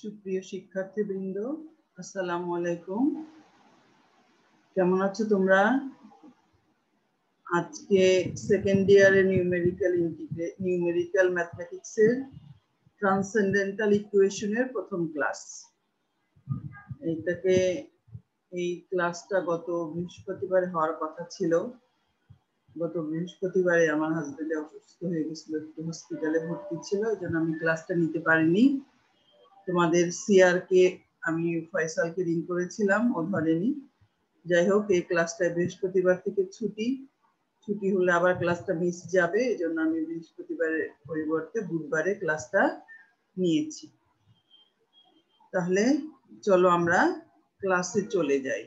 সুপ্রিয় শিক্ষার্থীবৃন্দ, আসসালামু আলাইকুম। কেমন আছো তোমরা? আজকে সেকেন্ড ইয়ারে নিউমেরিক্যাল ম্যাথমেটিক্সের ট্রান্সেন্ডেন্টাল ইকুয়েশনের প্রথম ক্লাস। এই ক্লাসটা গত বৃহস্পতিবার হওয়ার কথা ছিল। গত বৃহস্পতিবারে আমার হাজবেন্ড অসুস্থ হয়ে গেছিল, একটু হসপিটালে ভর্তি ছিল, এই জন্য আমি ক্লাসটা নিতে পারিনি। তোমাদের সিআরকে আমি ফয়সালকে রিং করেছিলাম, ও ধরেনি। যাই হোক, এই ক্লাসটা বৃহস্পতিবার থেকে ছুটি হলে আবার ক্লাসটা মিস যাবে, এই জন্য আমি বৃহস্পতিবারের পরিবর্তে বুধবারে ক্লাসটা নিয়েছি। তাহলে চলো আমরা ক্লাসে চলে যাই।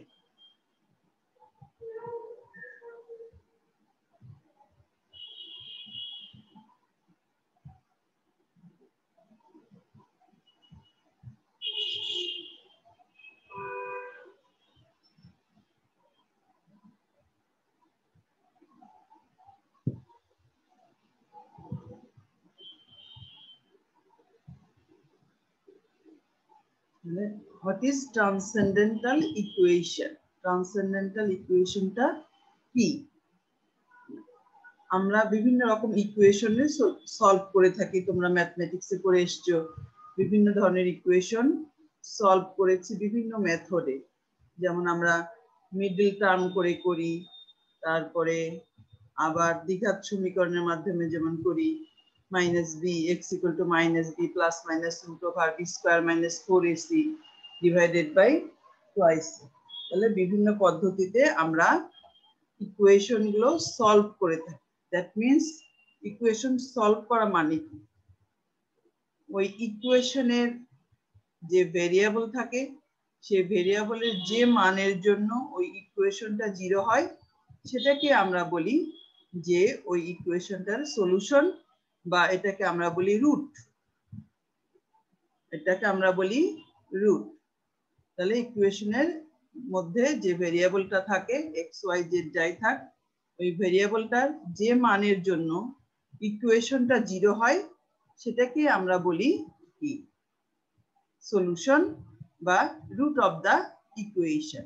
What is transcendental equation? Transcendental equationটা কি? আমরা বিভিন্ন রকম ইকুয়েশনে সলভ করে থাকি। তোমরা ম্যাথমেটিক্সে পড়ে এসছো, বিভিন্ন ধরনের ইকুয়েশন সলভ করেছি বিভিন্ন মেথডে। যেমন আমরা মিডল টার্ম করে করি, তারপরে আবার দ্বিঘাত সমীকরণের মাধ্যমে যেমন করি, minus b x equal to minus b plus minus root over b square minus 4ac divided by twice. তাহলে বিভিন্ন পদ্ধতিতে আমরা ইকুয়েশন গুলো সলভ করে থাকি। দ্যাট মিনস ইকুয়েশন সলভ করা মানে কি? ওই ইকুয়েশনের যে ভেরিয়েবল থাকে, সেই ভেরিয়েবলের যে মানের জন্য ওই ইকুয়েশনটা 0 হয়, সেটাকে আমরা বলি যে ওই ইকুয়েশনটার সলিউশন, বা এটাকে আমরা বলি রুট। তাহলে ইকুয়েশনের মধ্যে যে ভেরিয়েবলটা থাকে, এক্স ওয়াই জেড যাই থাক, ওই ভেরিয়েবলটার যে মানের জন্য ইকুয়েশনটা 0 হয়, সেটাকে আমরা বলি কি? সলিউশন বা রুট অফ দা ইকুয়েশন।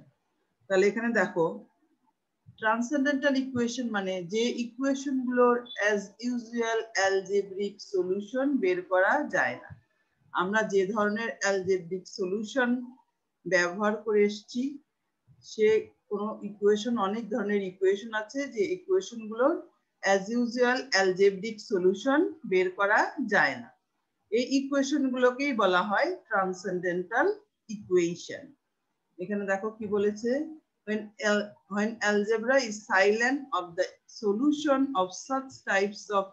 তাহলে এখানে দেখো, ট্রান্সেন্ডেন্টাল ইকুয়েশন মানে যে ইকুয়েশন গুলোর অ্যাজ ইউজুয়াল অ্যালজেব্রিক সলিউশন বের করা যায় না। আমরা যে ধরনের অ্যালজেব্রিক সলিউশন ব্যবহার করে এসেছি, সে কোনো ইকুয়েশন, অনেক ধরনের ইকুয়েশন আছে যে ইকুয়েশন গুলোর অ্যাজ ইউজুয়াল অ্যালজেব্রিক সলিউশন বের করা যায় না। এই ইকুয়েশন গুলোকেই বলা হয় ট্রান্সেন্ডেন্টাল ইকুয়েশন। এখানে দেখো কি বলেছে, when algebra is silent of the solution of such types of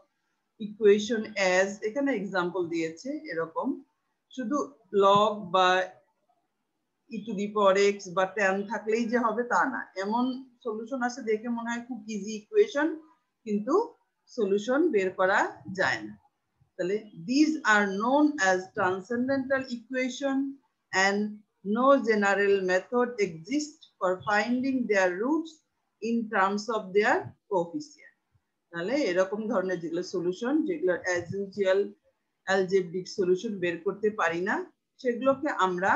equation as, এখানে এক্সাম্পল দিয়েছে এরকম, শুধু log বা e to the power x বা tan থাকলেই যে হবে তা না। এমন সলিউশন আছে দেখে মনে হয় খুব ইজি ইকুয়েশন, কিন্তু সলিউশন বের করা যায় না। তাহলে these are known as transcendental equation and no general method exists for finding their roots in terms of their coefficient. তাহলে এরকম ধরনের যেগুলো সলিউশন, যেগুলো অ্যাজ ইউজুয়াল অ্যালজেব্রিক সলিউশন বের করতে পারি না, সেগুলোকে আমরা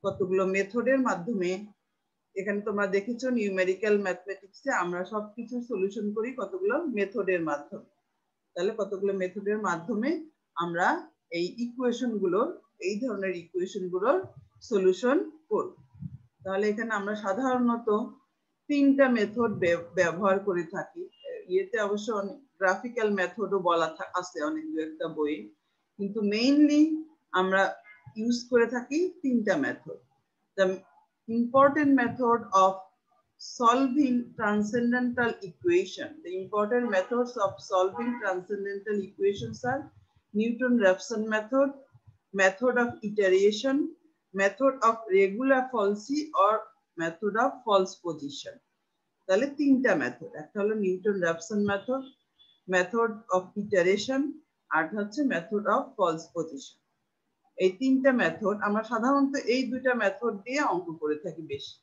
কতগুলো মেথডের মাধ্যমে, এখানে তোমরা দেখেছো নিউমেরিক্যাল ম্যাথমেটিক্সে আমরা সবকিছু সলিউশন করি কতগুলো মেথডের মাধ্যমে। তাহলে কতগুলো মেথডের মাধ্যমে আমরা এই ইকুয়েশন গুলোর, এই ধরনের ইকুয়েশন গুলোর সলিউশন করব। তাহলে এখানে আমরা সাধারণত 3টা মেথড ব্যবহার করে থাকি। ইয়েতে অবশ্য অনেক গ্রাফিক্যাল মেথডও বলা আছে অনেক দু একটা বই, কিন্তু মেইনলি আমরা ইউজ করে থাকি 3টা method. The important method of solving transcendental equation. The important methods of solving transcendental equations are Newton-Raphson method, method of iteration, method of regular falsi or method of false position. তাহলে 3টা method, একটা হলো Newton-Raphson method, method of iteration, আর হচ্ছে method of false position. এই 3টা method আমরা সাধারণত এই 2টা মেথড দিয়ে অঙ্ক করে থাকি বেশি।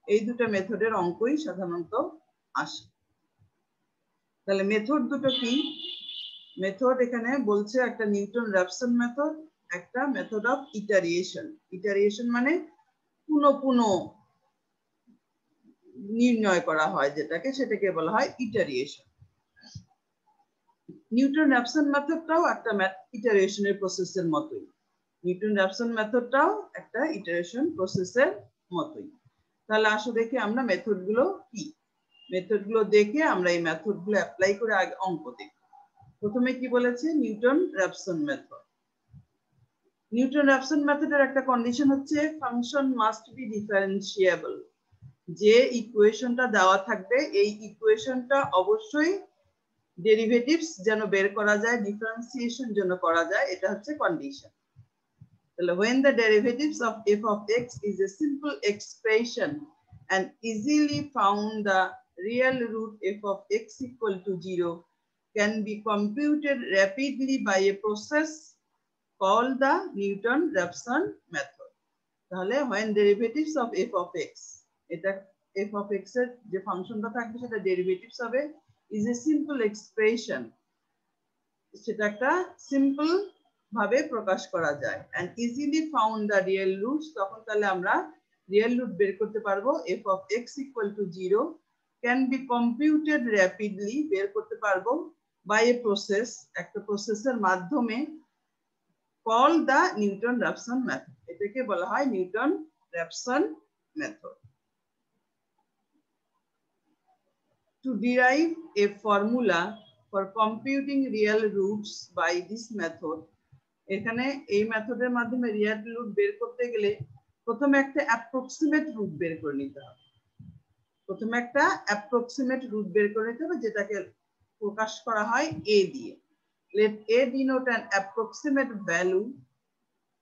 এই 2টা মেথডের অঙ্কই সাধারণত আসে। তাহলে মেথড দুটো কি? মেথড এখানে বলছে একটা নিউটন-রাফসন মেথড, একটা মেথড অফ ইটারিয়েশন। ইটারিয়েশন মানে পুনঃ পুনঃ নির্ণয় করা হয় যেটাকে, সেটাকে বলা হয় ইটারিয়েশন। নিউটন র্যাপসন মেথডটাও একটা ইটারেশনের প্রসেসের মতোই। নিউটন র্যাপসন মেথডটাও একটা ইটারেশন প্রসেসের মতোই। তাহলে আসো দেখি আমরা মেথডগুলো কি। মেথডগুলো দেখে আমরা এই মেথডগুলো অ্যাপ্লাই করে আগে অঙ্ক দেখি। প্রথমে কি বলেছে? Newton Raphson method. Newton Raphson মেথডের একটা কন্ডিশন হচ্ছে ফাংশন মাস্ট বি ডিফারেন্সিয়েবল। যে ইকুয়েশনটা দেওয়া থাকবে এই ইকুয়েশনটা অবশ্যই ডেরিভেটিভস যেন বের করা যায়, ডিফারেন্সিয়েশন যেন করা যায়, এটা হচ্ছে কন্ডিশন। তাহলে when the derivatives of f of x is a simple expression and easily found, the real root f of x equal to 0 can be computed rapidly by a process called the Newton-Raphson method. তাহলে when derivatives of f of x, এটা f of x এর যে ফাংশনটা থাকবে সেটা derivatives হবে is a simple expression, সেটা একটা সিম্পল ভাবে প্রকাশ করা যায়, and easily found the real roots, তখন তাহলে আমরা রিয়েল রুট বের করতে পারবো। f of x equal to 0 can be computed rapidly, বের করতে পারবো by a process, একটা প্রসেসের মাধ্যমে, called the Newton-Raphson method, এটাকে বলা হয় Newton-Raphson method. To derive a formula for computing real roots by this method, এখানে এই মেথডের মাধ্যমে রিয়েল রুট বের করতে গেলে প্রথমে একটা অ্যাপ্রক্সিমেট রুট বের করে নিতে হবে। প্রথমে একটা অ্যাপ্রক্সিমেট রুট বের করে নিতে হবে, যেটাকে প্রকাশ করা হয় a দিয়ে। Let a denote an approximate value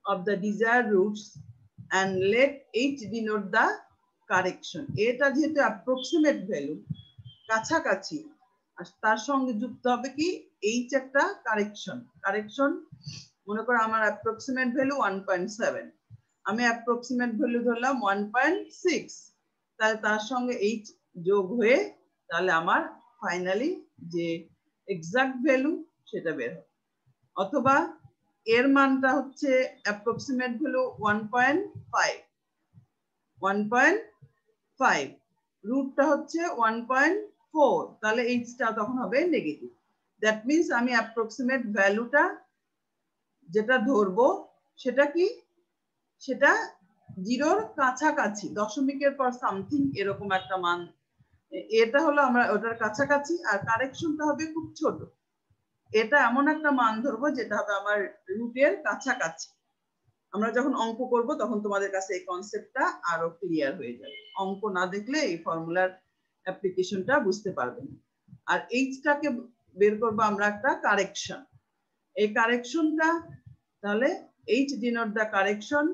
of the desired roots and let h denote the correction. এটা যেহেতু অ্যাপ্রক্সিমেট ভ্যালু, কাছাকাছি, আর তার সঙ্গে যুক্ত হবে কি h একটা কারেকশন। কারেকশন মনে করো আমার অ্যাপ্রক্সিমেট ভ্যালু 1.7, আমি অ্যাপ্রক্সিমেট ভ্যালু ধরলাম 1.6, তাহলে তার সঙ্গে h যোগ হয়ে তাহলে আমার ফাইনালি যে এক্সাক্ট ভ্যালু সেটা বের হবে। অথবা এর মানটা হচ্ছে অ্যাপ্রক্সিমেট ভ্যালু 1.5, রুটটা হচ্ছে 1.4, তাহলে এইচটা তখন হবে নেগেটিভ। দ্যাট মিন্স আমি অ্যাপ্রক্সিমেট ভ্যালুটা যেটা ধরবো সেটা কি, সেটা জিরোর কাছাকাছি, দশমিকের পর সামথিং এরকম একটা মান, এটা হলো আমরা ওটার কাছাকাছি, আর কারেকশনটা হবে খুব ছোট। এটা এমন একটা মান ধরবো যেটা হবে আমার রুটের কাছাকাছি। আমরা যখন অঙ্ক করব তখন তোমাদের কাছে এই কনসেপ্টটা আরো ক্লিয়ার হয়ে যাবে। অঙ্ক না দেখলে এই ফর্মুলার অ্যাপ্লিকেশনটা বুঝতে পারবেন। আর এইচটাকে বের করব আমরা একটা কারেকশন। এই কারেকশনটা তাহলে h denote the correction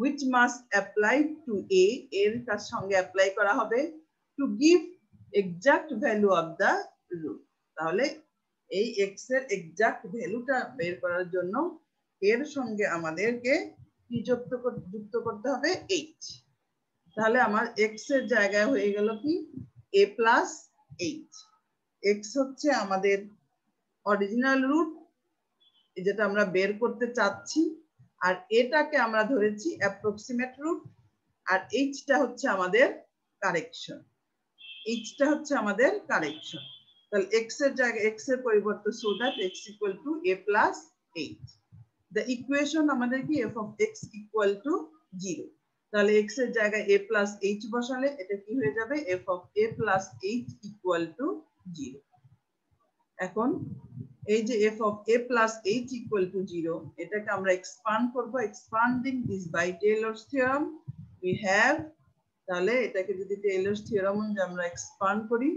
which must apply to a, এর কার সঙ্গে অ্যাপ্লাই করা হবে to give exact value of the root। তাহলে এই x এর এক্সাক্ট ভ্যালুটা বের করার জন্য এর সঙ্গে আমাদেরকে কি যুক্ত করতে হবে h। তাহলে আমার x এর জায়গায় হয়ে গেল কি a প্লাস h। x হচ্ছে আমাদের অরিজিনাল রুট যেটা আমরা বের করতে চাচ্ছি, আর এটাকে আমরা ধরেছি অ্যাপ্রক্সিমেট রুট, আর এইচটা হচ্ছে আমাদের কারেকশন। এইচটা হচ্ছে আমাদের কারেকশন। তাহলে এক্স এর জায়গায় এক্স এর পরিবর্তে so that x equal two A plus H. The equation আমাদের কি F of x equal two 0। তাহলে এক্স এর জায়গায় এ প্লাস এইচ বসালে এটা কি হয়ে যাবে, F of A plus H equal to 0। এখন এই যে f of a plus h equal to 0, এটাকে আমরা এক্সপান্ড করব। Expanding this by Taylor's theorem we have, তাহলে এটাকে যদি টেইলরস থিওরাম অনুযায়ী আমরা এক্সপান্ড করি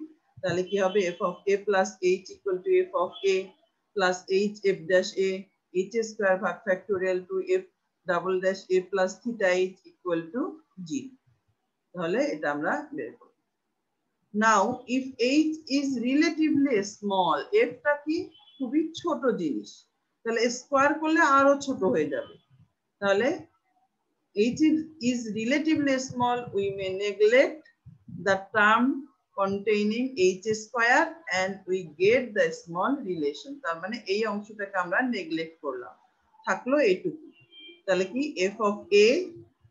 তাহলে কি হবে, f of a plus h equal to f of a plus h f dash a, h square ভাগ factorial two f double dash a plus theta h equal to 0। তাহলে এটা আমরা বের করব। Now if h is relatively small, f টা কি খুবই ছোট জিনিস, তাহলে স্কয়ার করলে আরো ছোট হয়ে যাবে। তাহলে h is relatively small, we may neglect the term containing h square and we get the small relation। তার মানে এই অংশটাকে আমরা নেগলেক্ট করলাম। থাকলো এইটুকু। তাহলে কি এফ অফ এ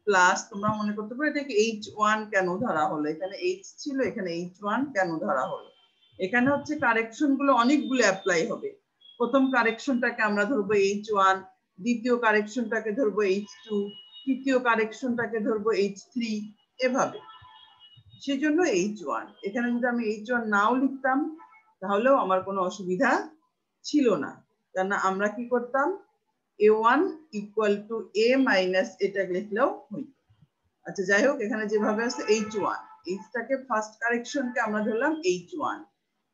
প্লাস, তোমরা মনে করতে পারো এটাকে h1 কেন ধরা হলো, এখানে h ছিল এখানে h1 কেন ধরা হলো। এখানে হচ্ছে কারেকশন গুলো অনেকগুলো অ্যাপ্লাই হবে। প্রথম কারেকশনটাকে আমরা ধরবো h1, দ্বিতীয় কারেকশনটাকে ধরবো h2, তৃতীয় কারেকশনটাকে ধরবো h3, এভাবে। সেজন্য h1। এখানে যদি আমি h1 নাও লিখতাম তাহলেও আমার কোনো অসুবিধা ছিল না, কারণ আমরা কি করতাম a1 equal to a minus এটা লিখলেও হইতো। আচ্ছা যাই হোক, এখানে যেভাবে আছে h1, এইটাকে ফার্স্ট কারেকশনকে আমরা ধরলাম h1।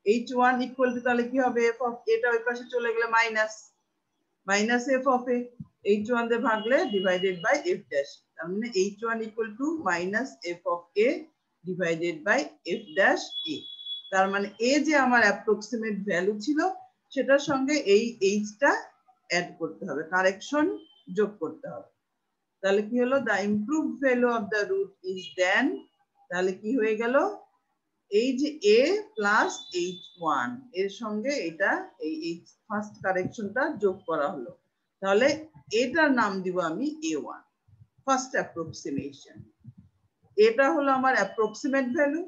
h1 ইকুয়াল টু তাহলে কি হবে f অফ এটা ওই পাশে চলে গেলে minus minus f of a, h1 দিয়ে ভাগলে ডিভাইডেড বাই f ড্যাশ, তার মানে h1 equal to minus f of a divided by f dash a। তার মানে a যে আমার অ্যাপ্রক্সিমেট ভ্যালু ছিল সেটার সঙ্গে এই h টা অ্যাড করতে হবে, কারেকশন যোগ করতে হবে। তাহলে কি হলো, the improved value of the root is then, তাহলে কি হয়ে গেল এই যে a প্লাস h1 এর সঙ্গে এটা এই ফার্স্ট কারেকশনটা যোগ করা হলো, তাহলে এটার নাম দিব আমি a1 ফার্স্ট অ্যাপ্রক্সিমেশন। এটা হলো আমার অ্যাপ্রক্সিমেট ভ্যালু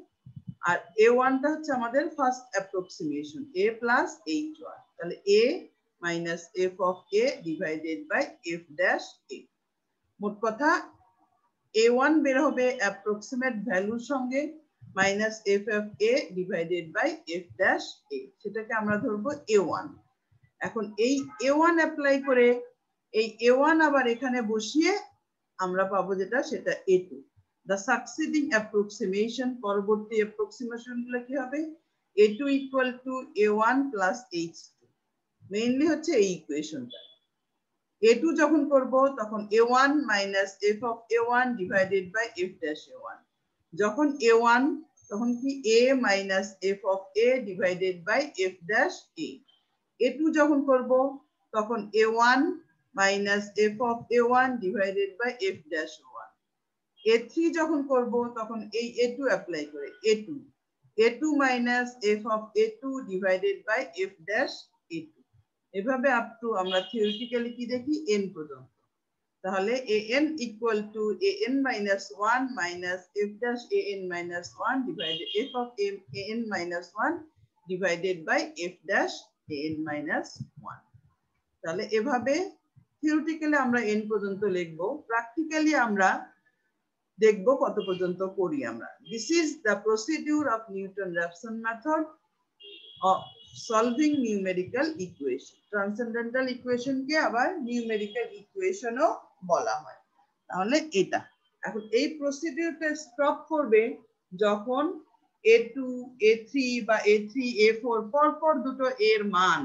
আর a1 টা হচ্ছে আমাদের first approximation a plus h1, তাহলে a minus f of a divided by f dash a। মোট কথা a1 বের হবে অ্যাপ্রক্সিমেট ভ্যালুর সঙ্গে minus f of a divided by f dash a, সেটাকে আমরা ধরবো a1। এখন এই a1 অ্যাপ্লাই করে এই a1 আবার এখানে বসিয়ে আমরা পাবো যেটা সেটা a2। The succeeding approximation, পরবর্তী অ্যাপ্রক্সিমেশন গুলো কি হবে, a2 equal to a1 plus h2। Mainly হচ্ছে এই ইকুয়েশনটা। a2 যখন করব তখন a1 minus f of a1 divided by f dash a1। যখন a1 তখন কি a minus f of a divided by f dash a। a2 যখন করব তখন a1 minus f of a1 divided by f dash a1। a3 যখন করব তখন এই a2 অ্যাপ্লাই করে a2 minus f of a2 divided by f dash a2। এভাবে up to আমরা থিওরিটিক্যালি কি দেখি n পর্যন্ত। তাহলে an equal to an minus 1 minus f dash an minus 1 divided f of an minus 1 divided by f dash an minus 1। তাহলে এভাবে theoretically আমরা n পর্যন্ত লিখব, প্র্যাকটিক্যালি আমরা দেখব কত পর্যন্ত করি আমরা। This is the procedure of Newton Raphson method of solving numerical equation. Transcendental equation কে আবার নিউমেরিক্যাল ইকুয়েশনও বলা হয়। তাহলে এটা এখন এই প্রসিডিউরটা স্টপ করবে যখন a2 a3 বা a3 a4 পরপর দুটো এর মান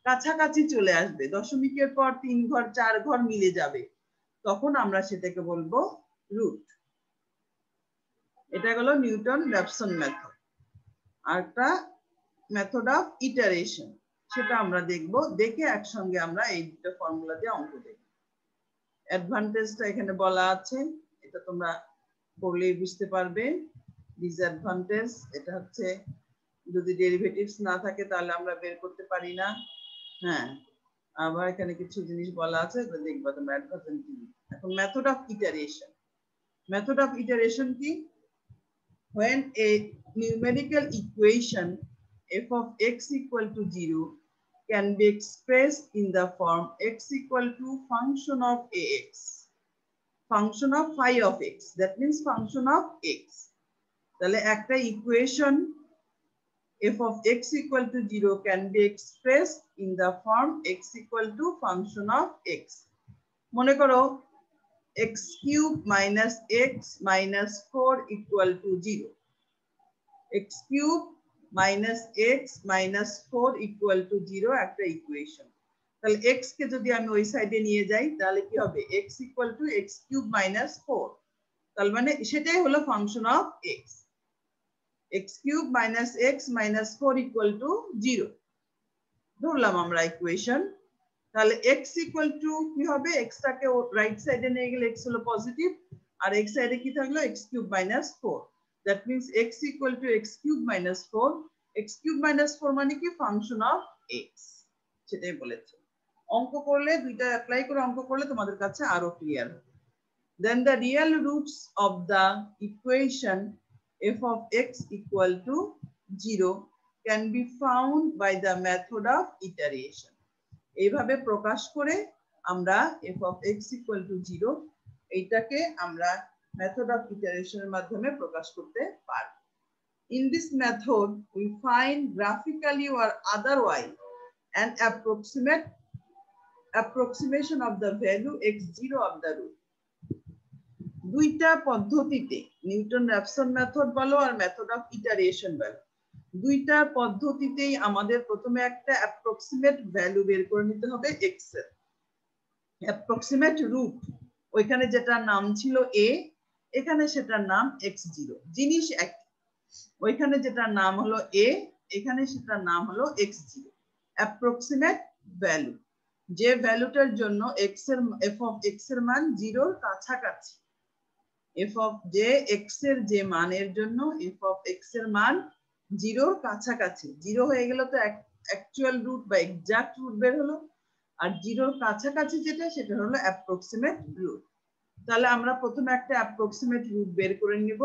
কাছাকাছি চলে আসবে, দশমিকের পর 3 ঘর 4 ঘর মিলে যাবে, তখন আমরা সেটাকে বলবো রুট। এটা হলো নিউটন-র্যাফসন মেথড। আরেকটা মেথড অফ ইটারেশন, সেটা আমরা দেখব, দেখে একসঙ্গে আমরা এই দুটো ফর্মুলা দিয়ে অঙ্ক দেখব। অ্যাডভান্টেজটা এখানে বলা আছে, এটা তোমরা পড়লেই বুঝতে পারবে। ডিসঅ্যাডভান্টেজ এটা হচ্ছে যদি ডেরিভেটিভস না থাকে তাহলে আমরা বের করতে পারি না। হ্যাঁ, আবার এখানে কিছু জিনিস বলা আছে দেখবা তোমরা অ্যাডভান্টেজ কি। এখন method of iteration. Method of iteration কি? When a numerical equation f of x equal to 0 can be expressed in the form x equal to function of ax, function of phi of x, that means function of x. তাহলে একটা equation f of x equal to 0 can be expressed in the form x equal to function of x. মনে করো x cube minus x minus 4 equal to 0. x cube minus x minus 4 equal to 0 একটা equation. তাহলে x কে যদি আমি ওই সাইডে নিয়ে যাই তাহলে কি হবে, x equal to x cube minus 4, তাহলে মানে সেটাই হলো function of x। x cube minus x minus 4 equal to 0 ধরলাম আমরা ইকুয়েশন। তাহলে x equal to কি হবে, x টাকে রাইট সাইডে নিয়ে গেলে x হলো পজিটিভ আর x সাইডে কি থাকলো x cube minus 4, that means x equal to x cube minus 4, x cube minus 4 মানে কি ফাংশন অফ x, সেটাই বলেছে। অঙ্ক করলে দুইটা অ্যাপ্লাই করে অঙ্ক করলে তোমাদের কাছে আরো ক্লিয়ার হবে। Then the real roots of the equation f of x equal to 0 can be found by the method of iteration. এইভাবে প্রকাশ করে আমরা f of x equal to 0 এইটাকে আমরা method of iteration এর মাধ্যমে প্রকাশ করতে পারি। In this method we find graphically or otherwise an approximation of the value x0 of the root. দুইটা পদ্ধতিতে নিউটন র্যাপসন মেথড বলো আর মেথড অফ ইটারেশন বলো, দুইটা পদ্ধতিতেই আমাদের প্রথমে একটা অ্যাপ্রক্সিমেট ভ্যালু বের করে নিতে হবে x এর অ্যাপ্রক্সিমেট রুট। ওইখানে যেটা নাম ছিল a, এখানে সেটার নাম x0, জিনিস এক। ওইখানে যেটা নাম হলো a, এখানে সেটার নাম হলো x0। অ্যাপ্রক্সিমেট ভ্যালু, যে ভ্যালুটার জন্য f of x এর মান 0 এর কাছাকাছি। f of x এর যে মানের জন্য f of x এর মান 0 এর কাছাকাছি। 0 হয়ে গেল তো অ্যাকচুয়াল রুট বা এক্সাক্ট রুট বের হলো, আর 0 এর কাছাকাছি যেটা সেটা হলো অ্যাপ্রক্সিমেট রুট। তাহলে আমরা প্রথমে একটা অ্যাপ্রক্সিমেট রুট বের করে নিব।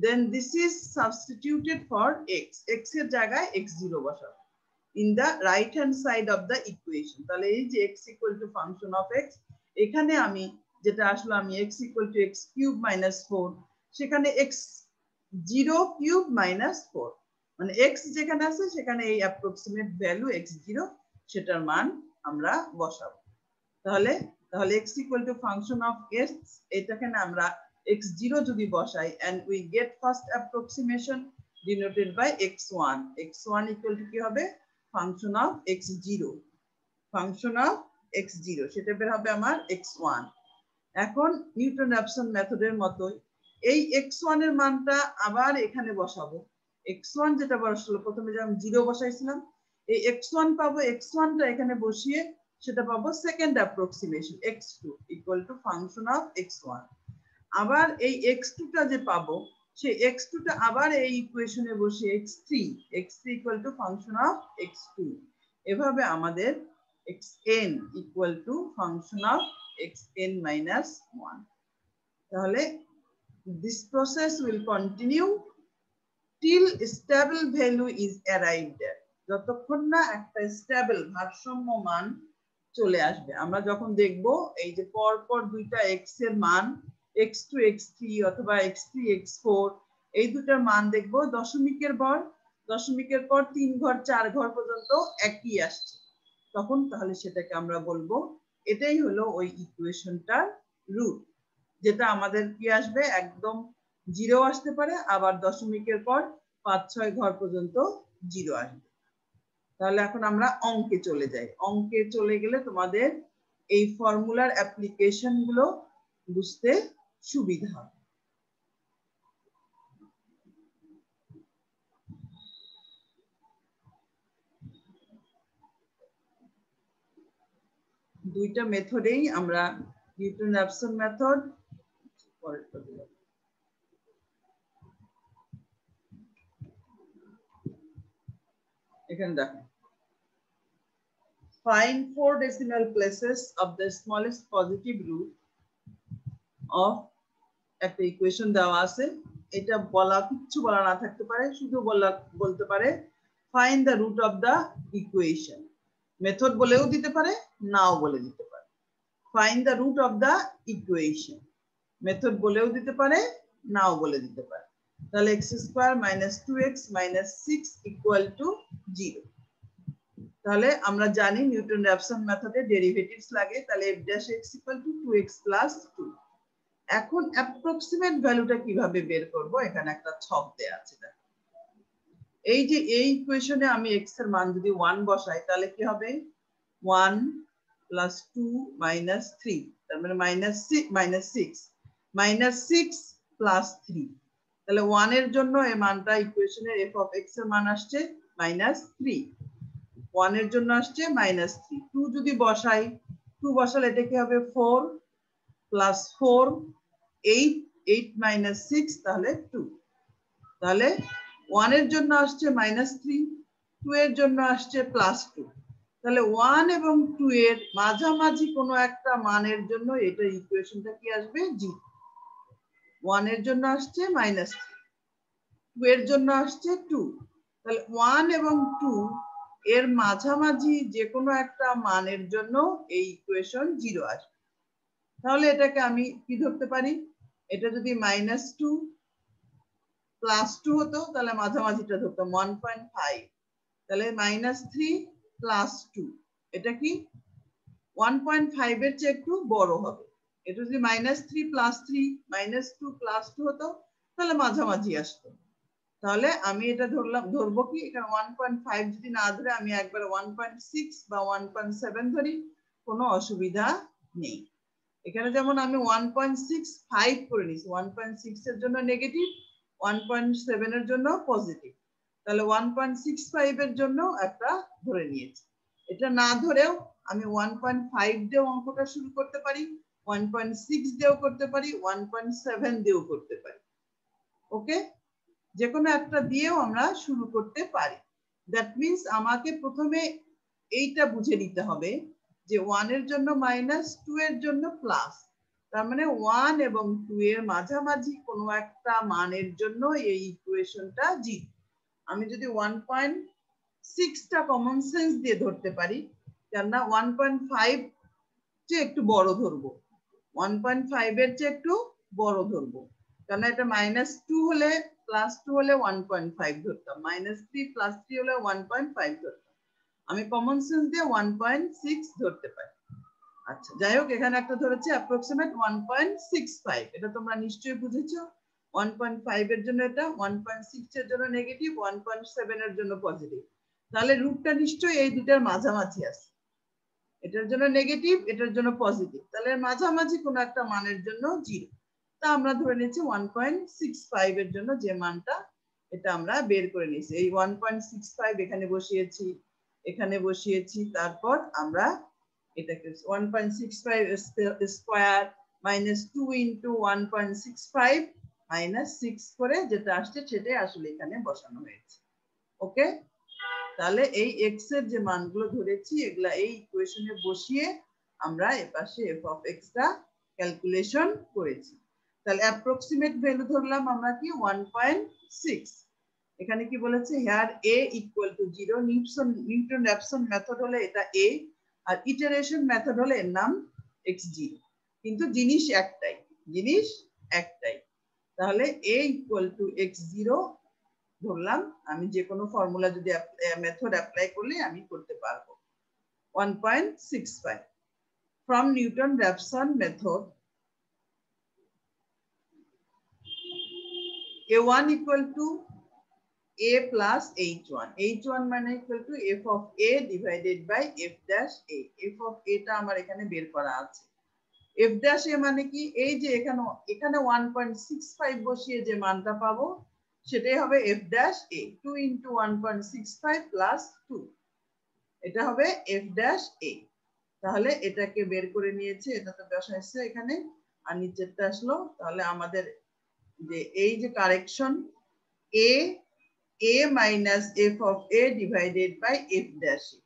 Then this is substituted for x, x এর জায়গায় x0 বসাবো in the right hand side of the equation. তাহলে এই যে x equal to function of x, এখানে আমি যেটা আসলে আমি x equal to x cube minus 4, সেখানে x0 কিউব মাইনাস 4, মানে x যেখানে আছে সেখানে এই অ্যাপ্রক্সিমেট ভ্যালু x0 সেটার মান আমরা বসাবো। তাহলে x equal to function of x, এটাকে আমরা x0 যদি বসাই and we get first approximation denoted by x1, x1 equal to কি হবে function of x0, function of x0 সেটা বের হবে আমার x1। এখন নিউটন র্যাপসন মেথডের মতোই এই x1 এর মানটা আবার এখানে বসাবো। x1 যেটা বসালো প্রথমে যে আমি 0 বসাইছিলাম, এই x1 পাবো, x1 টা এখানে বসিয়ে সেটা পাবো second approximation x2 equal to function of x1। আবার এই x2 টা যে পাবো সেই x2 টা আবার এই ইকুয়েশনে বসিয়ে x3 equal to function of x2। এভাবে আমাদের xn equal to function of xn minus 1. তাহলে this process will continue till stable value is arrived at, যতক্ষণ না একটা স্টেবল ভারসাম্য মান চলে আসবে। আমরা যখন দেখব এই যে পর পর দুইটা x এর মান x2 x3 অথবা x3 x4 এই দুটার মান দেখব দশমিকের পর 3 ঘর 4 ঘর পর্যন্ত একই আসছে, তখন তাহলে সেটাকে আমরা বলবো এটাই হলো ওই ইকুয়েশনটার রুট, যেটা আমাদের কি আসবে একদম 0 আসতে পারে, আবার দশমিকের পর 5-6 ঘর পর্যন্ত 0 আসবে। তাহলে এখন আমরা অঙ্কে চলে যাই। অঙ্কে চলে গেলে তোমাদের এই ফর্মুলার অ্যাপ্লিকেশন গুলো বুঝতে সুবিধা হবে। দুইটা মেথডেই আমরা নিউটন র্যাপসন মেথড, এখানে দেখো find 4 decimal places of the smallest positive root of একটা ইকুয়েশন দেওয়া আছে। এটা কিছু বলা না থাকতে পারে, শুধু বলতে পারে find the root of the equation, method বলেও দিতে পারে নাও বলে দিতে পারে। find the root of the equation, method বলেও দিতে পারে নাও বলে দিতে পারে। তাহলে x square minus 2x minus 6 equal to 0। তাহলে আমরা জানি নিউটন র্যাপসন মেথডে ডেরিভেটিভস লাগে, তাহলে f dash x equal to 2x plus 2। এখন অ্যাপ্রক্সিমেট ভ্যালুটা কিভাবে বের করব, এখানে একটা ছক দেয়া আছে। এই যে এই ইকুয়েশনে আমি x এর মান যদি 1 বসাই তাহলে কি হবে 1 plus 2 minus 3, তার মানে minus 6 plus 3। তাহলে 1 এর জন্য এই মানটা ইকুয়েশনের f of x এর মান আসছে -3, 1 এর জন্য আসছে -3। 2 যদি বসাই, 2 বসালে এটা কি হবে 4 plus 4 8 minus 6 তাহলে 2। তাহলে 1 এর জন্য আসছে -3, 2 এর জন্য আসছে +2। তাহলে 1 এবং 2 এর মাঝামাঝি কোনো একটা মানের জন্য এটা ইকুয়েশনটা কি আসবে 0। 1 এর জন্য আসছে -3, 2 এর জন্য আসছে 2। তাহলে 1 এবং 2 এর মাঝামাঝি যে কোনো একটা মানের জন্য এই ইকুয়েশন 0 আসবে। তাহলে এটাকে আমি কি ধরতে পারি, এটা যদি -2 +2 হতো তাহলে মাঝামাঝিটা ধরতাম 1.5। তাহলে -3 +2 এটা কি 1.5 এর চেয়ে একটু বড় হবে। এটা যদি -3 +3 -2 +2 হতো তাহলে মাঝামাঝি আসতো। তাহলে আমি এটা ধরবো কি এখানে 1.5 যদি না ধরে আমি একবার 1.6 বা 1.7 ধরি, কোনো অসুবিধা নেই। এখানে যেমন আমি 1.65 করে নিয়েছি, 1.6 এর জন্য নেগেটিভ, 1.7 এর জন্য পজিটিভ। তাহলে 1.65 এর জন্য একটা ধরে নিয়েছি। এটা না ধরেও আমি 1.5 দিয়েও অঙ্কটা শুরু করতে পারি, 1.6 দিয়েও করতে পারি, 1.7 দিয়েও করতে পারি। ওকে, যে কোনো একটা দিয়েও আমরা শুরু করতে পারি। দ্যাট মিন্স আমাকে প্রথমে এইটা বুঝে নিতে হবে যে 1 এর জন্য মাইনাস, 2 এর জন্য প্লাস। তার মানে 1 এবং 2 এর মাঝামাঝি কোনো একটা মানের জন্য এই ইকুয়েশনটা 0। আমি যদি 1.6টা কমন সেন্স দিয়ে ধরতে পারি, কেননা 1.5 চেয়ে একটু বড় ধরবো, 1.5 এর চেয়ে একটু বড় ধরবো, কারণ এটা -2 হলে +2 হলে 1.5 ধরতাম, -3 +3 হলে 1.5 ধরতাম। আমি কমন সেন্স দিয়ে 1.6 ধরতে পারি। আচ্ছা, যাই হোক, এখানে একটা ধরেছি অ্যাপ্রক্সিমেট 1.65। এটা তোমরা নিশ্চয়ই বুঝেছো। 1.5 এর জন্য এটা, 1.6 এর জন্য নেগেটিভ, 1.7 এর জন্য পজিটিভ। তাহলে রুটটা নিশ্চয়ই এই দুটার মাঝামাঝি আছে। এটার জন্য নেগেটিভ, এটার জন্য পজিটিভ, তাহলে মাঝামাঝি কোনো একটা মানের জন্য 0। তা আমরা ধরে নিয়েছি 1.65 এর জন্য যে মানটা, এটা আমরা বের করে নিয়েছি। এই 1.65 এখানে বসিয়েছি, এখানে বসিয়েছি, তারপর আমরা এটাকে 1.65 স্কয়ার -2 ইন্টু 1.65 -6 করে যেটা আসছে সেটাই আসলে এখানে বসানো হয়েছে। ওকে, তাহলে এই x এর যে মানগুলো ধরেছি এগুলা এই ইকুয়েশনে বসিয়ে আমরা এপাশে f of x টা ক্যালকুলেশন করেছি। তাহলে অ্যাপ্রক্সিমেট ভ্যালু ধরলাম আমরা কি 1.6। এখানে কি বলেছে, here a equal to 0। Newton Raphson method হলে এটা a, আর ইটারেশন মেথড হলে এর নাম x0। কিন্তু জিনিস একটাই। তাহলে a ইকুয়াল টু x0 ধরলাম। আমি যে কোনো ফর্মুলা যদি মেথড অ্যাপ্লাই করলে আমি করতে পারবো। 1.65 from Newton-Raphson method, a1 equal to a plus h1. h1 মানে equal to f of a divided by f dash a. f of a টা আমার এখানে বের করা আছে। f dash a মানে কি, এই যে এখানে 1.65 বসিয়ে যে মানটা পাবো সেটাই হবে f dash a। 2 into 1.65 plus 2, এটা হবে f dash a। তাহলে এটাকে বের করে নিয়েছে, এটা তো বসাইছে এখানে, আর নিচেরটা আসলো। তাহলে আমাদের যে এই যে correction, a minus f of a divided by f dash a,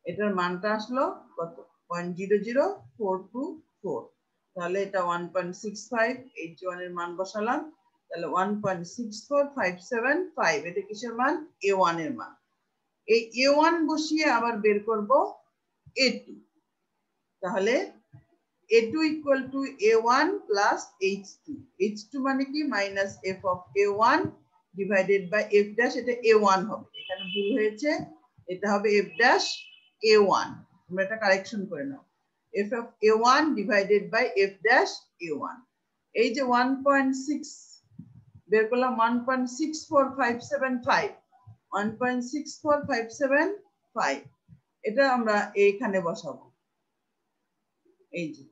এটার মানটা আসলো কত, 0.00424। তাহলে এটা 1.65, h1 এর মান বসালাম, তাহলে 1.64575। এটা কিসের মান, a1 এর মান। এই a1 বসিয়ে আবার বের করব a2। তাহলে a2 equal to a1 plus h2। h2 মানে কি, minus f of a1 divided by f dash, এটা a1 হবে, এখানে ভুল হয়েছে, এটা হবে f dash a1। তোমরা এটা কারেকশন করে নাও, f of a1 divided by f dash a1। এই যে 1.6 বের করলাম, 1.64575, 1.64575, এটা আমরা এইখানে বসাবো। এই যে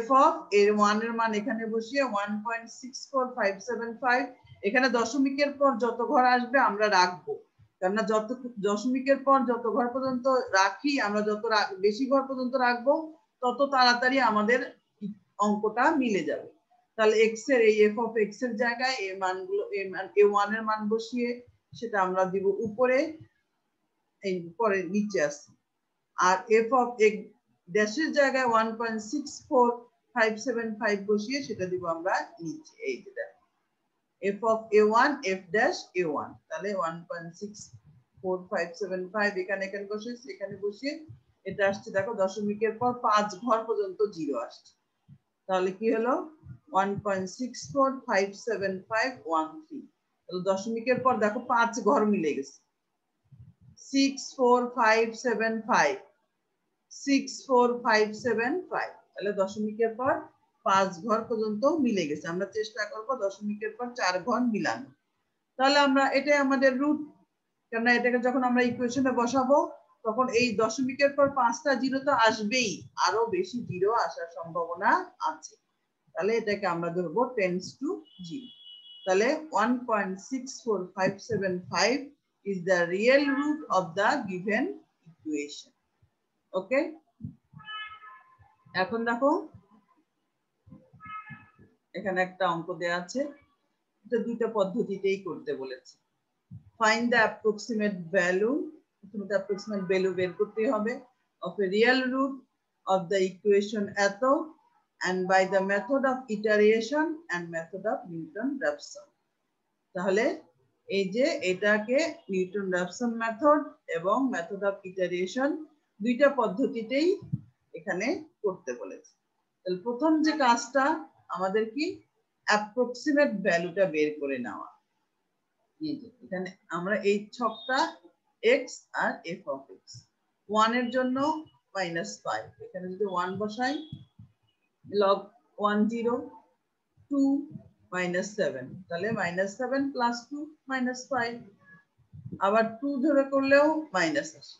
f of a1 এর মান এখানে বসিয়ে 1.64575, এখানে দশমিকের পর যত ঘর আসবে আমরা রাখবো, কারণ যত দশমিকের পর যত ঘর পর্যন্ত রাখি আমরা, যত বেশি ঘর পর্যন্ত রাখবো তত তাড়াতাড়ি আমাদের অঙ্কটা মিলে যাবে। তাহলে x এর এই f of x এর জায়গায় এই মানগুলো, a1 এর মান বসিয়ে সেটা আমরা দিব উপরে, এই পরে নিচে আসছে আর f অফ x ড্যাশের জায়গায় 1.64575 বসিয়ে সেটা দিব আমরা নিচে, এই যেটা f of a1 f dash a1, তাহলে 1.64575 এখানে বসিয়ে এখানে বসিয়ে এটা আসছে, দেখো দশমিকের পর 5 ঘর পর্যন্ত 0 আসছে, তাহলে কি হলো 1.6457513। তাহলে দশমিকের পর দেখো 5 ঘর মিলে গেছে, 64575 64575, তাহলে দশমিকের পর 5 ঘর পর্যন্ত মিলে গেছে। আমরা চেষ্টা করব দশমিকের পর 4 ঘর মিলানো। তাহলে আমরা এটাই আমাদের রুট, কারণ এটাকে যখন আমরা ইকুয়েশনে বসাবো তখন এই দশমিকের পর 5টা জিরো তো আসবেই, আরো বেশি জিরো আসার সম্ভাবনা আছে, তাহলে এটাকে আমরা ধরবো টেন্ডস টু 0। তাহলে 1.64575 is the real root of the given equation. ওকে, এখন দেখো এখানে একটা অঙ্ক দেয়া আছে, এটা দুইটা পদ্ধতিতেই করতে বলেছে। Find the approximate value, প্রথমে approximate value বের করতে হবে of a real root of the equation এত, and by the method of iteration and method of Newton-Raphson. তাহলে এই যে এটাকে নিউটন-রাফসন মেথড এবং মেথড অফ ইটারেশন দুইটা পদ্ধতিতেই এখানে করতে বলেছে। তাহলে প্রথম যে কাজটা আমাদের কি অ্যাপ্রক্সিমেট ভ্যালুটা বের করে নেওয়া। এখানে আমরা এই ছকটা x R f of x, 1 এর জন্য -5, এখানে যদি 1 বসাই log 1 0 2 -7, তাহলে -7 + 2 -5, আবার 2 ধরে করলেও মাইনাস আসে,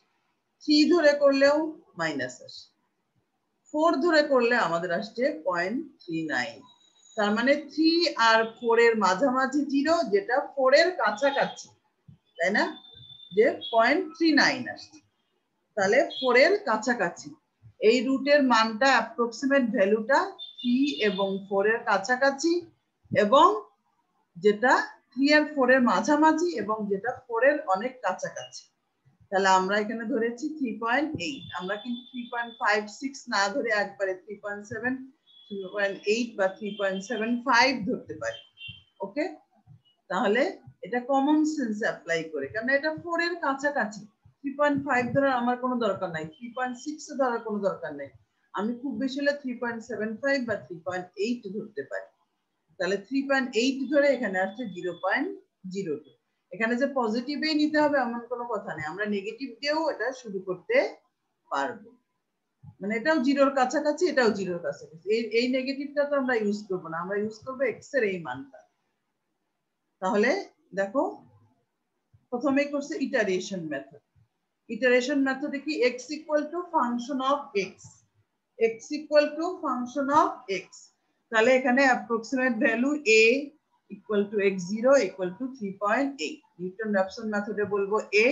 3 ধরে করলেও মাইনাস আসে, 4 ধরে করলে আমাদের আসছে 0.39, তার মানে 3 আর 4 এর মাঝামাঝি 0, যেটা 4 এর কাছাকাছি, তাই না, যে 0.39 আসছে, তাহলে 4 এর কাছাকাছি। এই রুটের মানটা অ্যাপ্রক্সিমেট ভ্যালুটা 3 এবং 4 এর কাছাকাছি, এবং যেটা 3 আর 4 এর মাঝামাঝি, এবং যেটা 4 এর অনেক কাছাকাছি। তাহলে আমরা এখানে ধরেছি 3.8, আমরা কিন্তু 3.56 না ধরে একবারে 3.7 3.8 বা 3.75 ধরতে পারি। ওকে, তাহলে এটা কমন সেন্স অ্যাপ্লাই করে, কারণ এটা 4 এর কাছাকাছি, 3.5 ধরার আমার কোনো দরকার নাই, 3.6 ধরার কোনো দরকার নাই, আমি খুব বেশি হলে 3.75 বা 3.8 ধরতে পারি। তাহলে 3.8 ধরে এখানে আসছে 0.02। এখানে যে পজিটিভই নিতে হবে এমন কোনো কথা নেই, আমরা নেগেটিভ দিয়েও এটা শুরু করতে পারবো, মানে এটাও জিরোর কাছাকাছি, এটাও জিরোর কাছাকাছি। এই নেগেটিভটা তো আমরা ইউজ করবো না, আমরা ইউজ করবো x এর এই মানটা। তাহলে দেখো প্রথমেই করছে ইটারেশন মেথড। ইটারেশন মেথডে কি x equal to function of x, x equal to function of x, তাহলে এখানে approximate value a equal to x0 equal to 3.8, Newton-Raphson মেথডে বলবো a,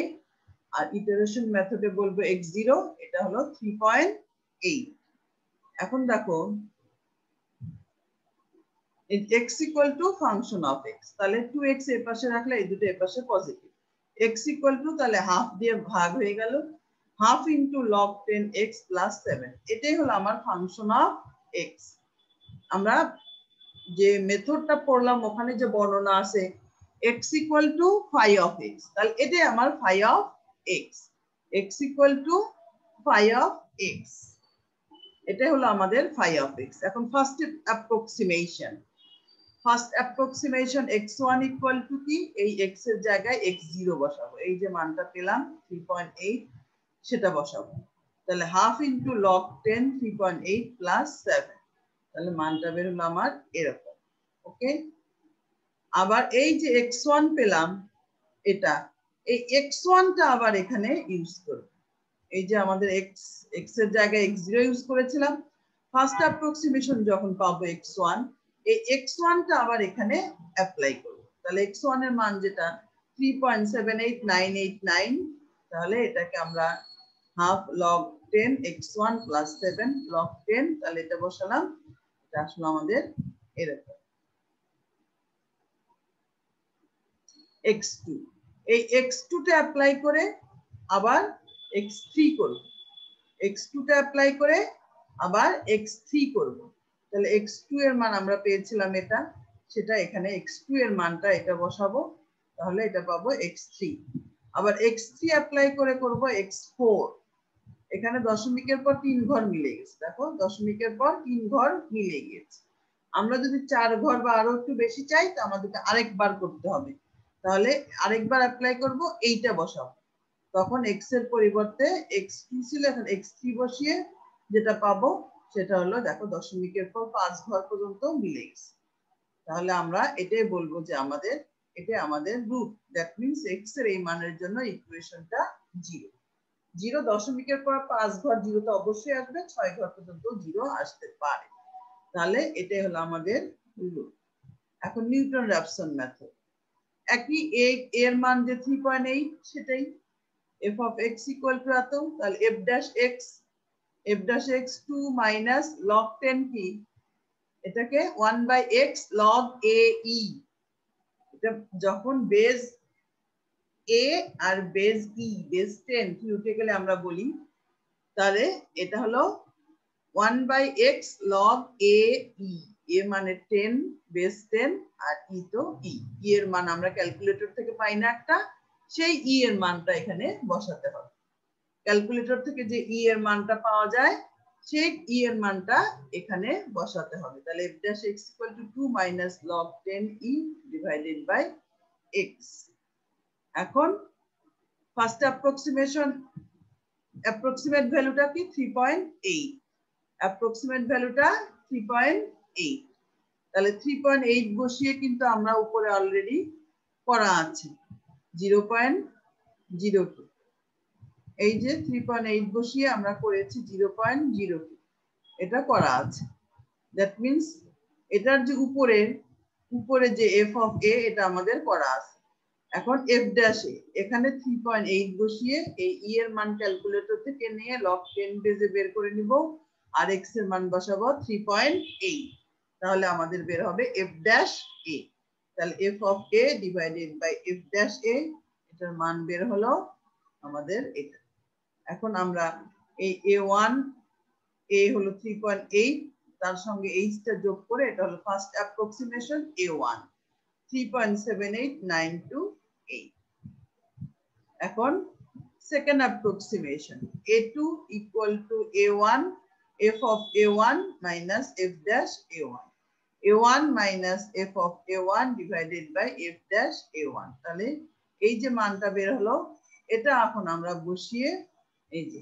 আর ইটারেশন মেথডে বলবো x0, এটা হলো 3.8। এখন দেখো x equal to function of x, তাহলে 2x এর পাশে রাখলে এই দুটো এর পাশে পজিটিভ, x ইকুয়াল টু তাহলে হাফ দিয়ে ভাগ হয়ে গেল, half into log 10x plus 7, এটাই হলো আমার ফাংশন অফ x। আমরা যে মেথডটা পড়লাম ওখানে যে বর্ণনা আছে x equal to phi of x, তাহলে এটাই আমার phi of x, x equal to phi of x, এটাই হলো আমাদের ফাই অফ x। এখন first approximation, x1 equal to কি, এই x এর জায়গায় x0 বসাবো, এই যে মানটা পেলাম 3.8 সেটা বসাবো, তাহলে হাফ ইনটু log 10 3.8 প্লাস 7, তাহলে মানটা বের হলো আমার এরকম। ওকে, আবার এই যে x1 পেলাম, এটা এই x1 টা আবার এখানে ইউজ করব, এই যে আমাদের x এর জায়গায় x0 ইউজ করেছিলাম, ফার্স্ট অ্যাপ্রক্সিমেশন যখন পাবো x1, এই x1 টা আবার এখানে অ্যাপ্লাই করব, তাহলে x1 এর মান যেটা 3.78989, তাহলে এটাকে আমরা half log 10 x1 plus 7 log 10, তাহলে এটা বসালাম, এটা আসলে আমাদের এরকম x2, এই x2 তে অ্যাপ্লাই করে আবার x3 করব, x2 টা অ্যাপ্লাই করে আবার x3 করব। তাহলে x2 এর মান আমরা পেয়েছিলাম এটা, সেটা এখানে x2 এর মানটা এটা বসাবো, তাহলে এটা পাবো x3। আবার x3 অ্যাপ্লাই করে করব x4। এখানে দশমিকের পর 3 ঘর মিলে গেছে, দেখো দশমিকের পর 3 ঘর মিলে গেছে। আমরা যদি 4 ঘর বা আরো একটু বেশি চাই তো আমাদেরকে আরেকবার করতে হবে, তাহলে আরেকবার অ্যাপ্লাই করব, এইটা বসাবো। তখন x এর পরিবর্তে x2 ছিল, এখন x3 বসিয়ে যেটা পাবো সেটা হলো, দেখো দশমিকের পর 5 ঘর পর্যন্ত মিলে গেছে। তাহলে আমরা এটাই বলবো যে এটা আমাদের রুট, দ্যাট মিন্স x এর এই মানের জন্য ইকুয়েশনটা 0। 0 দশমিকের পর 5 ঘর 0 তো অবশ্যই আসবে, 6 ঘর পর্যন্ত 0 আসতে পারে। তাহলে এটাই হলো আমাদের রুট। এখন নিউটন র্যাপসন মেথড, একই এর মান যে 3.8 সেটাই f of x equal to এত, তাহলে f dash x 2 minus log 10 কি, এটাকে 1 by x log a e, এটা যখন বেজ a আর বেজ e, বেজ 10 কি উঠে গেলে আমরা বলি, তাহলে এটা হলো 1 by x log a e, a মানে 10 বেজ 10 আর e তো e, এর মান আমরা ক্যালকুলেটর থেকে পাই না একটা, সেই e এর মানটা এখানে বসাতে হবে। ক্যালকুলেটর থেকে যে e এর মানটা পাওয়া যায় সেই e এর মানটা এখানে বসাতে হবে। তাহলে f dash x equal to 2 minus log 10e divided by x। এখন ফার্স্ট অ্যাপ্রক্সিমেট ভ্যালুটা কি 3.8, অ্যাপ্রক্সিমেট ভ্যালুটা 3.8। তাহলে 3.8 বসিয়ে কিন্তু আমরা উপরে অলরেডি করা আছে 0.02, এই যে 3.8 বসিয়ে আমরা করেছি 0.02, এটা করা আছে। দ্যাট মিন্স এটার যে উপরে যে f of a এটা আমাদের করা আছে। এখন f dash a, এখানে 3.8 বসিয়ে এই e এর মান ক্যালকুলেটর থেকে নিয়ে log 10 বেজে বের করে নিব, আর x এর মান বসাবো 3.8, তাহলে আমাদের বের হবে f dash a। তাহলে f of a divided by f dash a, এটার মান বের হলো আমাদের এটা। এখন আমরা এই a1 a হলো 3.8, তার সঙ্গে h টা যোগ করে এটা হলো ফার্স্ট অ্যাপ্রক্সিমেশন a1 3.78928। এখন second approximation a2 equal to a1 f of a1 minus f dash a1, a1 minus f of a1 divided by f dash a1। তাহলে এই যে মানটা বের হলো এটা এখন আমরা বসিয়ে এই যে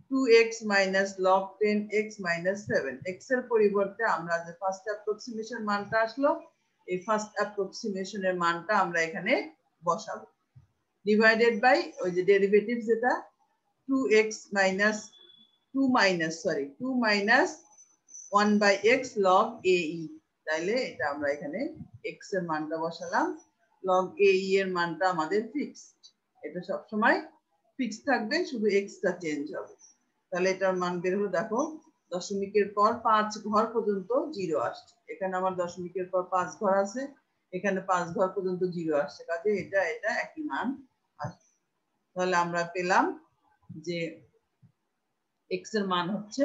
2x minus log 10x minus 7, x এর পরিবর্তে আমরা যে ফার্স্ট অ্যাপ্রক্সিমেশন মানটা আসলো এই ফার্স্ট অ্যাপ্রক্সিমেশনের মানটা আমরা এখানে বসাবো, ডিভাইডেড বাই ওই যে ডেরিভেটিভ যেটা 2x minus 2 minus 1 by x log ae। তাইলে এটা আমরা এখানে x এর মানটা বসালাম, log ae এর মানটা আমাদের ফিক্সড, এটা সব সময় ফিক্সড থাকবে, শুধু x টা চেঞ্জ হবে। তাহলে এটার মান বের হলো, দেখো দশমিকের পর 5 ঘর পর্যন্ত 0 আসছে, এখানে আমার দশমিকের পর 5 ঘর আছে, এখানে 5 ঘর পর্যন্ত 0 আসছে, কাজে এটা একই মান আসছে। তাহলে আমরা পেলাম যে x এর মান হচ্ছে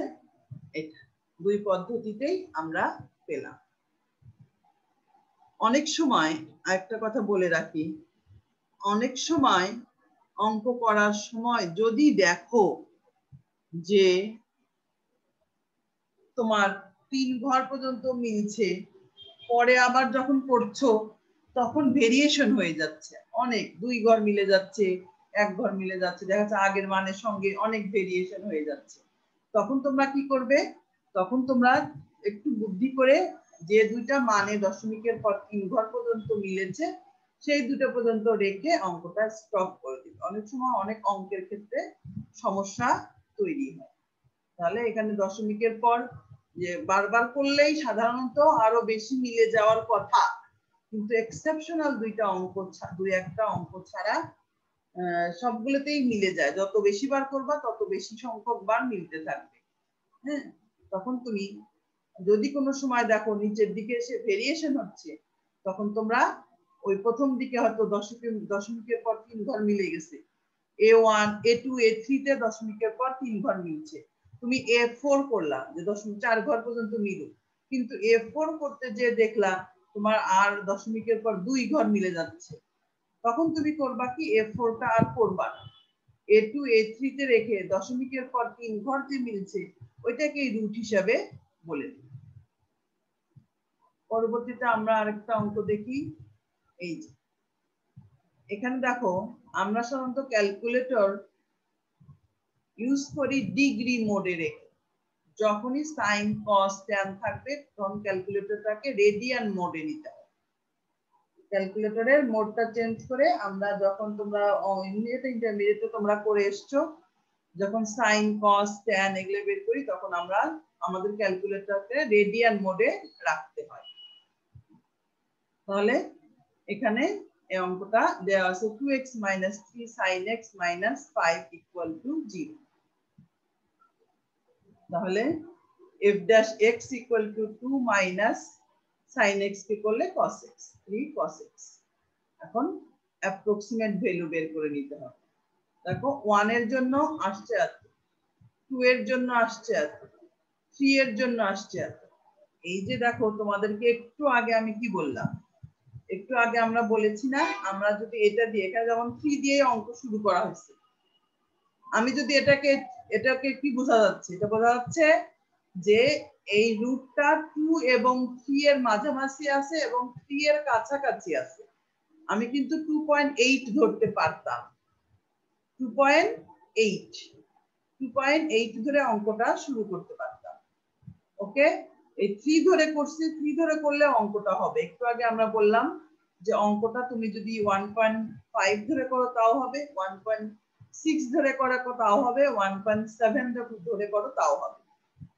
এটা, দুই পদ্ধতিতেই আমরা পেলাম। অনেক সময় একটা কথা বলে রাখি, অনেক সময় অঙ্ক করার সময় যদি দেখো যে তোমার 3 ঘর পর্যন্ত মিলছে, পরে আবার যখন করছো তখন ভেরিয়েশন হয়ে যাচ্ছে, অনেক 2 ঘর মিলে যাচ্ছে, 1 ঘর মিলে যাচ্ছে, দেখা যাচ্ছে আগের মানের সঙ্গে অনেক ভেরিয়েশন হয়ে যাচ্ছে, তখন তোমরা কি করবে, তখন তোমরা একটু বুদ্ধি করে যে দুইটা মানে দশমিকের পর 3 ঘর পর্যন্ত মিলেছে সেই দুটো পর্যন্ত রেখে অঙ্কটা স্টপ করে দিবে। অনেক সময় অনেক অঙ্কের ক্ষেত্রে সমস্যা তৈরি হয়। তাহলে এখানে দশমিকের পর যে বারবার করলেই সাধারণত আরো বেশি মিলে যাওয়ার কথা, কিন্তু এক্সেপশনাল দুই একটা অঙ্ক ছাড়া সবগুলোতেই মিলে যায়, যত বেশি বার করবা তত বেশি সংখ্যক বার মিলতে থাকবে। হ্যাঁ, তখন তুমি যদি কোনো সময় দেখো নিচের দিকে এসে ভেরিয়েশন হচ্ছে, তখন তোমরা ওই প্রথম দিকে হয়তো দশমিকের পর 3 ঘর মিলে গেছে, A1 A2 A3 তে দশমিকের পর 3 ঘর মিলছে, তুমি A4 করলা যে দশমিক 4 ঘর পর্যন্ত মিলুক, কিন্তু A4 করতে যে দেখলা তোমার আর দশমিকের পর 2 ঘর মিলে যাচ্ছে, তখন তুমি করবা কি A4 টা আর করবা না, A2 A3 তে রেখে দশমিকের পর 3 ঘর যে মিলছে ওইটাকে রুট হিসাবে বলে দিই। পরবর্তীতে আমরা আরেকটা অঙ্ক দেখি। এই যে এখানে দেখো, আমরা সাধারণত ক্যালকুলেটর ইউজ করি ডিগ্রি মোডে রেখে, যখনই সাইন কস ট্যান থাকবে তখন ক্যালকুলেটরটাকে রেডিয়ান মোডে নিতে হবে। ক্যালকুলেটরের মোডটা চেঞ্জ করে আমরা যখন তোমরা ইন্টারমিডিয়েটে তোমরা করে এসছো, যখন সাইন কস ট্যান এগুলো বের করি তখন আমরা আমাদের ক্যালকুলেটরকে রেডিয়ান মোডে রাখতে হয়। তাহলে এখানে এই অঙ্কটা দেওয়া আছে 2x - 3 sin x - 5 = 0। তাহলে f dash x = 2 minus sin x কে করলে cos x, 3 cos x। এখন অ্যাপ্রক্সিমেট ভ্যালু বের করে নিতে হবে। দেখো 1 এর জন্য আসছে এত, 2 এর জন্য আসছে এত, 3 এর জন্য আসছে এত। এই যে দেখো তোমাদেরকে একটু আগে আমি কি বললাম, একটু আগে আমরা বলেছি না, আমরা যদি এটা দিয়ে, এখানে যেমন 3 দিয়ে অঙ্ক শুরু করা হয়েছে, আমি যদি এটাকে কি বোঝা যাচ্ছে, এটা বোঝা যাচ্ছে যে এই রুটটা 2 এবং 3 এর মাঝামাঝি আছে এবং 3 এর কাছাকাছি আছে, আমি কিন্তু 2.8 ধরতে পারতাম, 2.8 ধরে অঙ্কটা শুরু করতে পারতাম। ওকে, এই 3 ধরে করছি, 3 ধরে করলে অঙ্কটা হবে। একটু আগে আমরা বললাম যে অঙ্কটা তুমি যদি 1.5 ধরে করো তাও হবে, 1.6 ধরে করো তাও হবে, 1.7 ধরে করো তাও হবে।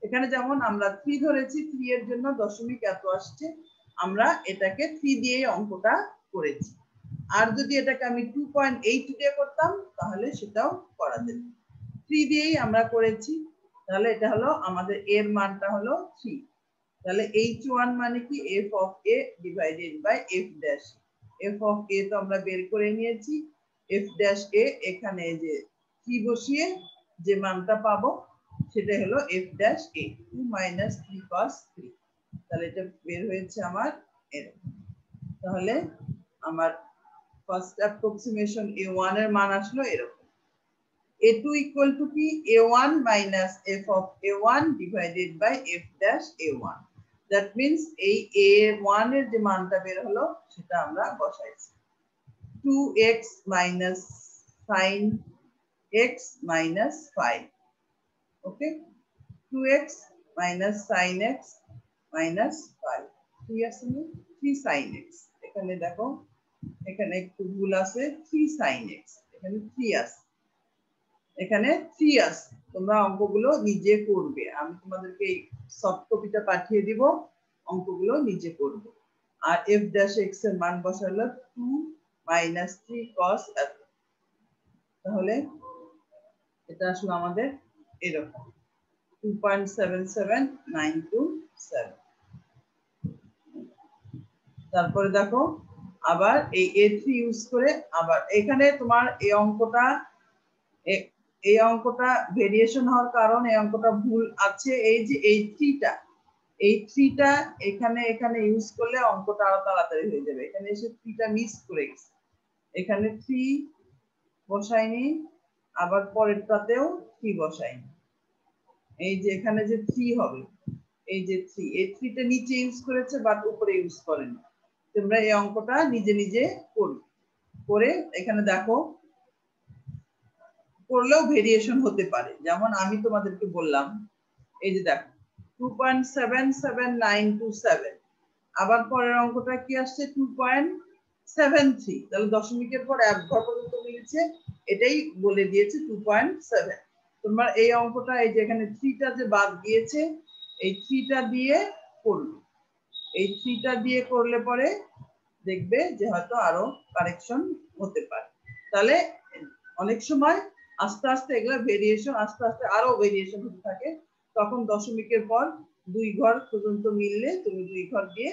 এখানে যেমন আমরা 3 ধরেছি, 3 এর জন্য দশমিক এত আসছে, আমরা এটাকে 3 দিয়েই অঙ্কটা করেছি। আর যদি এটাকে আমি 2.8 দিয়ে করতাম তাহলে সেটাও করা যেত। 3 দিয়েই আমরা করেছি, তাহলে এটা হলো আমাদের এর মানটা হলো 3। তাহলে h1 মানে কি f of a divided by f dash। f of a তো আমরা বের করে নিয়েছি, f dash a এখানে যে 3 বসিয়ে যে মানটা পাবো সেটা হলো f dash a, 2 minus 3 cos 3। তাহলে এটা বের হয়েছে আমার এরকম। তাহলে আমার ফার্স্ট অ্যাপ্রক্সিমেশন a1 এর মান আসলো এরকম। a2 equal to কি a1 minus f of a1 divided by f dash a1। That means এই a1 এর যে মানটা বের হলো সেটা আমরা বসাইছি, 2x minus sin x minus 5। ওকে, 2x minus sin x minus 5, 3 আছে না, 3 sin x। এখানে দেখো এখানে একটু ভুল আছে, 3 sin x, এখানে 3 আছে, এখানে 3 আছে। তোমরা অঙ্কগুলো নিজে করবে, আমি তোমাদেরকে সফট কপিটা পাঠিয়ে দিব, অঙ্কগুলো নিজে করবে। আর f dash x এর মান বসালো 2 minus 3 cos এত। তাহলে এটা আসলে আমাদের এরকম 2.77927। তারপরে দেখো আবার এই a3 ইউজ করে আবার এখানে তোমার এই অঙ্কটা ভেরিয়েশন হওয়ার কারণ এই অঙ্কটা ভুল আছে, এই যে এই 3টা এখানে ইউজ করলে অঙ্কটা আরো তাড়াতাড়ি হয়ে যাবে। এখানে এসে 3টা মিস করে গেছে, এখানে 3 বসাইনি, আবার পরেরটাতেও 3 বসাইনি। এই যে এখানে যে 3 হবে, এই যে 3, এই 3টা নিচে ইউজ করেছে বাট উপরে ইউজ করেনি। তোমরা এই অঙ্কটা নিজে নিজে করবে, করে এখানে দেখো করলেও ভেরিয়েশন হতে পারে। যেমন আমি তোমাদেরকে বললাম, এই যে দেখো 2.77927, আবার পরের অঙ্কটা কি আসছে 2.73, তাহলে দশমিকের পর এক ঘর পর্যন্ত মিলছে, এটাই বলে দিয়েছে 2.7। তোমরা এই অঙ্কটা এই যে এখানে 3টা যে বাদ দিয়েছে, এই 3টা দিয়ে করবে, এই 3টা দিয়ে করলে পরে দেখবে যে হয়তো আরো কারেকশন হতে পারে। তাহলে অনেক সময় আস্তে আস্তে এগুলো ভেরিয়েশন আস্তে আস্তে আরো ভেরিয়েশন হতে থাকে, তখন দশমিকের পর 2 ঘর পর্যন্ত মিললে তুমি 2 ঘর দিয়ে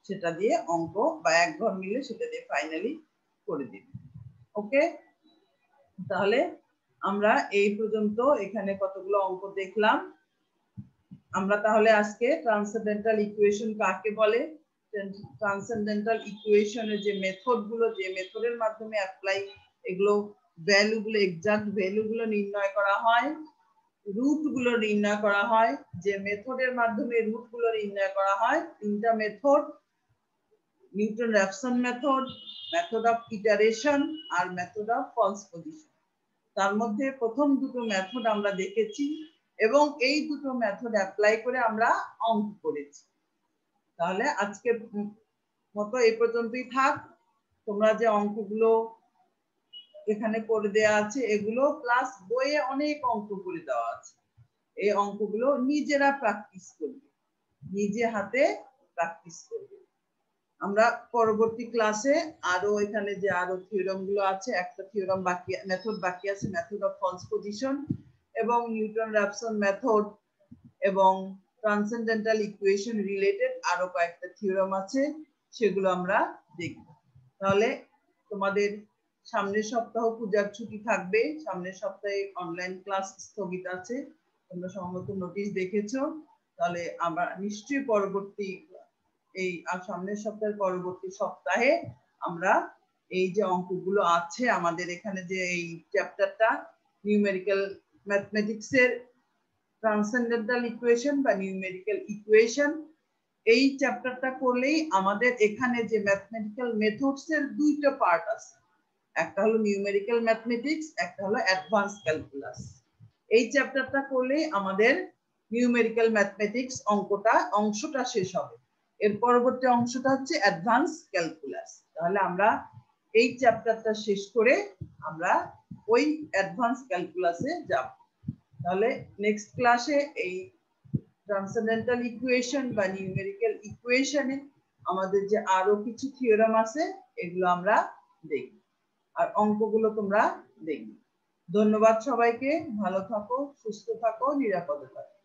সেটা দিয়ে অঙ্ক, বা 1 ঘর মিললে সেটা দিয়ে ফাইনালি করে দিবে। ওকে, তাহলে আমরা এই পর্যন্ত এখানে কতগুলো অঙ্ক দেখলাম। আমরা তাহলে আজকে ট্রান্সেন্ডেন্টাল ইকুয়েশন কাকে বলে, ট্রান্সেন্ডেন্টাল ইকুয়েশনের যে মেথড গুলো, যে মেথডের মাধ্যমে অ্যাপ্লাই এগুলো ভ্যালু গুলো, এক্সাক্ট ভ্যালু গুলো নির্ণয় করা হয়, রুট গুলো নির্ণয় করা হয়, যে মেথডের মাধ্যমে রুট গুলো নির্ণয় করা হয়, তিনটা method, Newton Raphson method, method of iteration আর মেথড অফ ফলস পজিশন। তার মধ্যে প্রথম দুটো মেথড আমরা দেখেছি এবং এই দুটো মেথড অ্যাপ্লাই করে আমরা অঙ্ক করেছি। তাহলে আজকে মতো এই পর্যন্তই থাক। তোমরা যে অঙ্কগুলো এখানে করে দেওয়া আছে এগুলো প্লাস বইয়ে অনেক অঙ্ক করে দেওয়া আছে, এই অঙ্কগুলো নিজেরা প্র্যাকটিস করবে, নিজে হাতে প্র্যাকটিস করবে। আমরা পরবর্তী ক্লাসে আরো এখানে যে আরো থিওরাম গুলো আছে, একটা থিওরাম বাকি, মেথড বাকি আছে, মেথড অফ ফলস পজিশন এবং নিউটন র্যাফসন মেথড এবং ট্রান্সেন্ডেন্টাল ইকুয়েশন রিলেটেড আরো কয়েকটা থিওরাম আছে, সেগুলো আমরা দেখব। তাহলে তোমাদের সামনের সপ্তাহ পূজার ছুটি থাকবে, সামনের সপ্তাহে অনলাইন ক্লাস স্থগিত আছে, তোমরা সম্ভবত নোটিশ দেখেছো। তাহলে আমরা নিশ্চয়ই পরবর্তী এই সামনের সপ্তাহের পরবর্তী সপ্তাহে আমরা এই যে অঙ্কগুলো আছে আমাদের এখানে, যে এই চ্যাপ্টারটা নিউমেরিক্যাল ম্যাথমেটিক্স এর ট্রান্সেন্ডেন্টাল ইকুয়েশন বা নিউমেরিক্যাল ইকুয়েশন, এই চ্যাপ্টারটা করলেই আমাদের এখানে যে ম্যাথমেটিক্যাল মেথডস এর দুইটা পার্ট আছে, একটা হলো নিউমেরিক্যাল ম্যাথমেটিক্স, একটা হলো অ্যাডভান্স ক্যালকুলাস। এই চ্যাপ্টারটা করলেই আমাদের নিউমেরিক্যাল ম্যাথমেটিক্স অংশটা শেষ হবে। এর পরবর্তী অংশটা হচ্ছে অ্যাডভান্স ক্যালকুলাস। তাহলে আমরা এই চ্যাপ্টারটা শেষ করে আমরা ওই অ্যাডভান্স ক্যালকুলাসে যাব। তাহলে নেক্সট ক্লাসে এই ট্রান্সেন্ডেন্টাল ইকুয়েশন বা নিউমেরিক্যাল ইকুয়েশনে আমাদের যে আরো কিছু থিওরাম আছে এগুলো আমরা দেখব, আর অঙ্কগুলো তোমরা দেখবে। ধন্যবাদ সবাইকে, ভালো থাকো, সুস্থ থাকো, নিরাপদে থাকো।